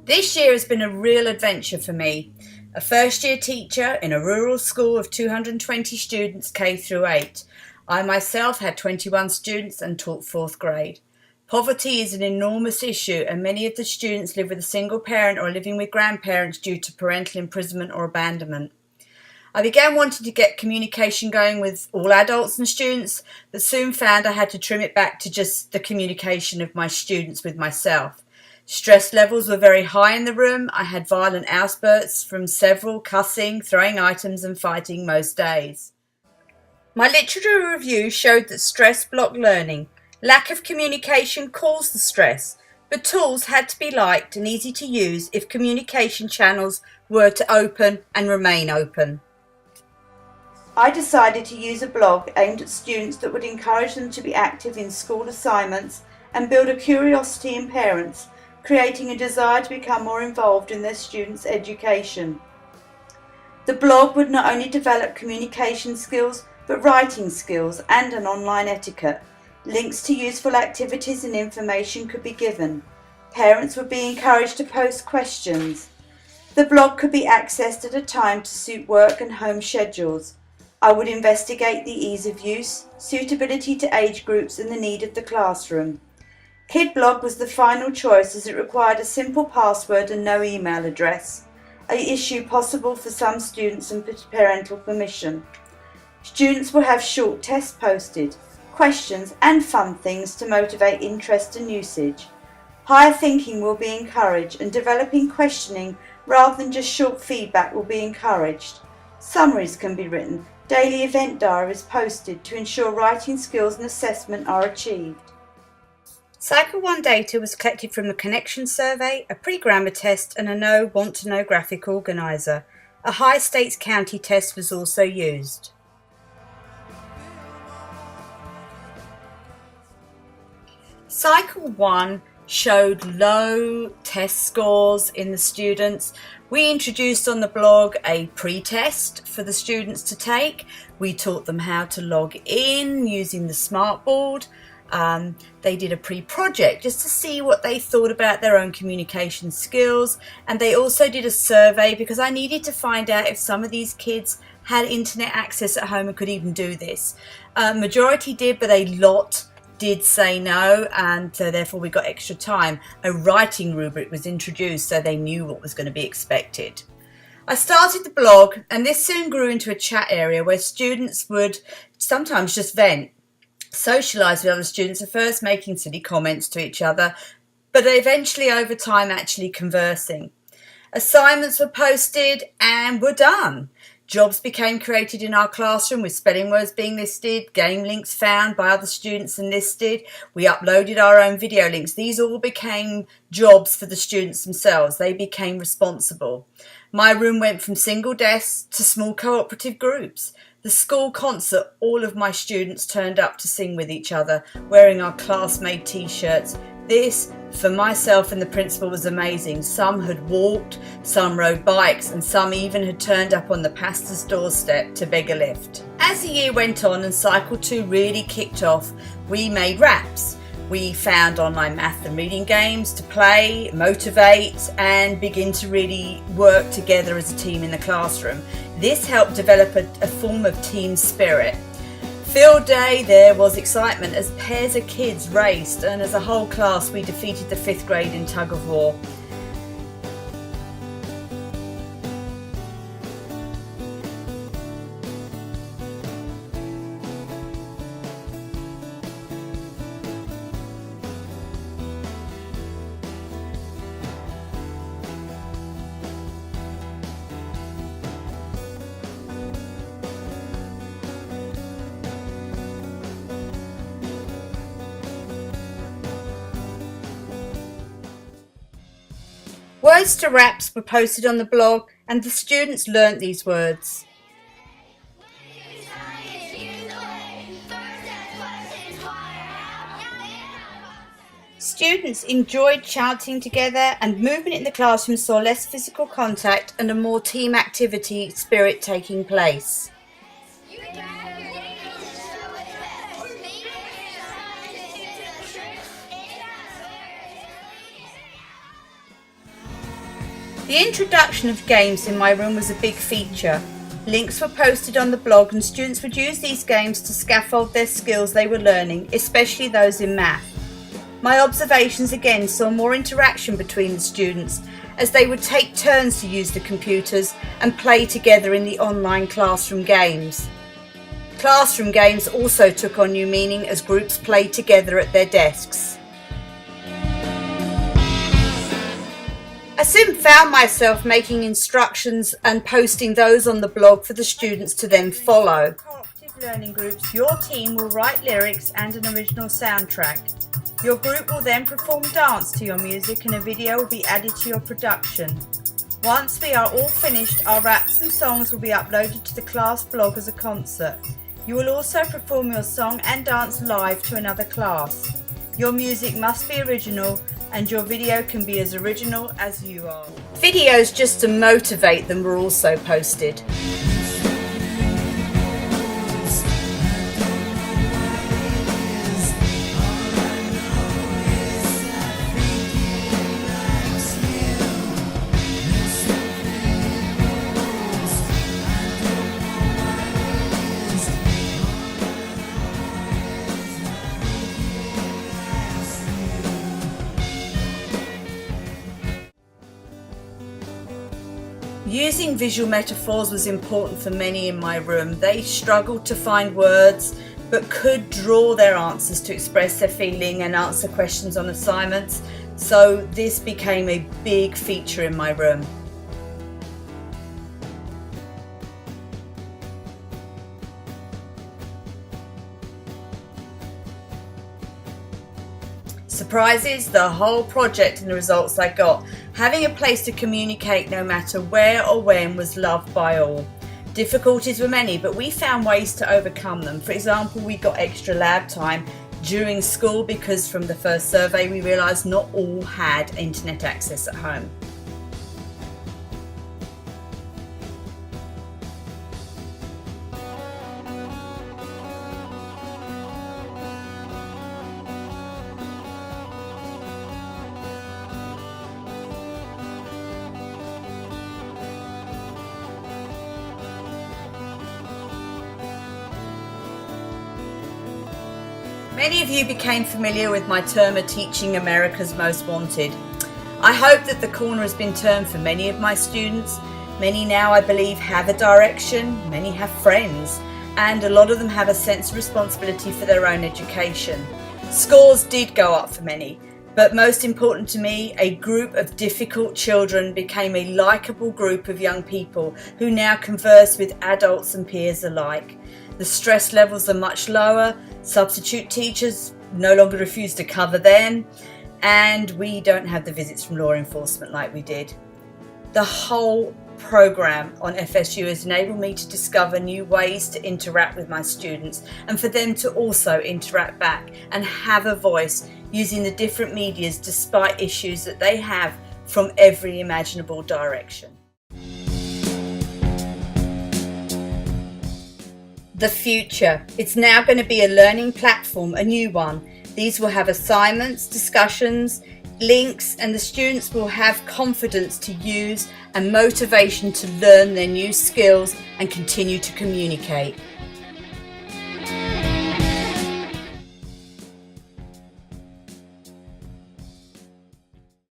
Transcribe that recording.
This year has been a real adventure for me. A first-year teacher in a rural school of 220 students K through 8. I myself had 21 students and taught 4th grade. Poverty is an enormous issue and many of the students live with a single parent or living with grandparents due to parental imprisonment or abandonment. I began wanting to get communication going with all adults and students, but soon found I had to trim it back to just the communication of my students with myself. Stress levels were very high in the room. I had violent outbursts from several, cussing, throwing items and fighting most days. My literature review showed that stress blocked learning. Lack of communication caused the stress, but tools had to be liked and easy to use if communication channels were to open and remain open. I decided to use a blog aimed at students that would encourage them to be active in school assignments and build a curiosity in parents, creating a desire to become more involved in their students' education. The blog would not only develop communication skills, but writing skills and an online etiquette. Links to useful activities and information could be given. Parents would be encouraged to post questions. The blog could be accessed at a time to suit work and home schedules. I would investigate the ease of use, suitability to age groups and the need of the classroom. KidBlog was the final choice as it required a simple password and no email address, an issue possible for some students and parental permission. Students will have short tests posted, questions and fun things to motivate interest and usage. Higher thinking will be encouraged and developing questioning rather than just short feedback will be encouraged. Summaries can be written, daily event diaries posted to ensure writing skills and assessment are achieved. Cycle 1 data was collected from the connection survey, a pre-grammar test and a want-to-know graphic organiser. A high stakes county test was also used. Cycle 1 showed low test scores in the students. We introduced on the blog a pre-test for the students to take. We taught them how to log in using the smartboard. They did a pre-project just to see what they thought about their own communication skills, and they also did a survey because I needed to find out if some of these kids had internet access at home and could even do this. Majority did, but a lot did say no, and so therefore we got extra time. A writing rubric was introduced so they knew what was going to be expected. I started the blog and this soon grew into a chat area where students would sometimes just vent, socialise with other students, at first making silly comments to each other, but eventually over time actually conversing. Assignments were posted and were done. Jobs became created in our classroom with spelling words being listed, game links found by other students and listed. We uploaded our own video links. These all became jobs for the students themselves. They became responsible. My room went from single desks to small cooperative groups. The school concert, all of my students turned up to sing with each other, wearing our class-made t-shirts. This, for myself and the principal, was amazing. Some had walked, some rode bikes, and some even had turned up on the pastor's doorstep to beg a lift. As the year went on and Cycle 2 really kicked off, we made raps. We found online math and reading games to play, motivate, and begin to really work together as a team in the classroom. This helped develop a form of team spirit. Field day, there was excitement as pairs of kids raced, and as a whole class we defeated the 5th grade in tug of war. Words to raps were posted on the blog and the students learnt these words. Students enjoyed chanting together and movement in the classroom saw less physical contact and a more team activity spirit taking place. The introduction of games in my room was a big feature. Links were posted on the blog and students would use these games to scaffold their skills they were learning, especially those in math. My observations again saw more interaction between the students as they would take turns to use the computers and play together in the online classroom games. Classroom games also took on new meaning as groups played together at their desks. I soon found myself making instructions and posting those on the blog for the students to then follow. In cooperative learning groups, your team will write lyrics and an original soundtrack. Your group will then perform dance to your music and a video will be added to your production. Once we are all finished, our raps and songs will be uploaded to the class blog as a concert. You will also perform your song and dance live to another class. Your music must be original and your video can be as original as you are. Videos just to motivate them were also posted. Using visual metaphors was important for many in my room. They struggled to find words, but could draw their answers to express their feeling and answer questions on assignments. So this became a big feature in my room. Surprises, the whole project and the results I got. Having a place to communicate no matter where or when was loved by all. Difficulties were many, but we found ways to overcome them. For example, we got extra lab time during school because from the first survey we realised not all had internet access at home. Many of you became familiar with my term of teaching America's Most Wanted. I hope that the corner has been turned for many of my students. Many now, I believe, have a direction, many have friends, and a lot of them have a sense of responsibility for their own education. Scores did go up for many, but most important to me, a group of difficult children became a likeable group of young people who now converse with adults and peers alike. The stress levels are much lower, substitute teachers no longer refuse to cover them, and we don't have the visits from law enforcement like we did. The whole program on FSU has enabled me to discover new ways to interact with my students and for them to also interact back and have a voice using the different medias despite issues that they have from every imaginable direction. The future. It's now going to be a learning platform, a new one. These will have assignments, discussions, links, and the students will have confidence to use and motivation to learn their new skills and continue to communicate.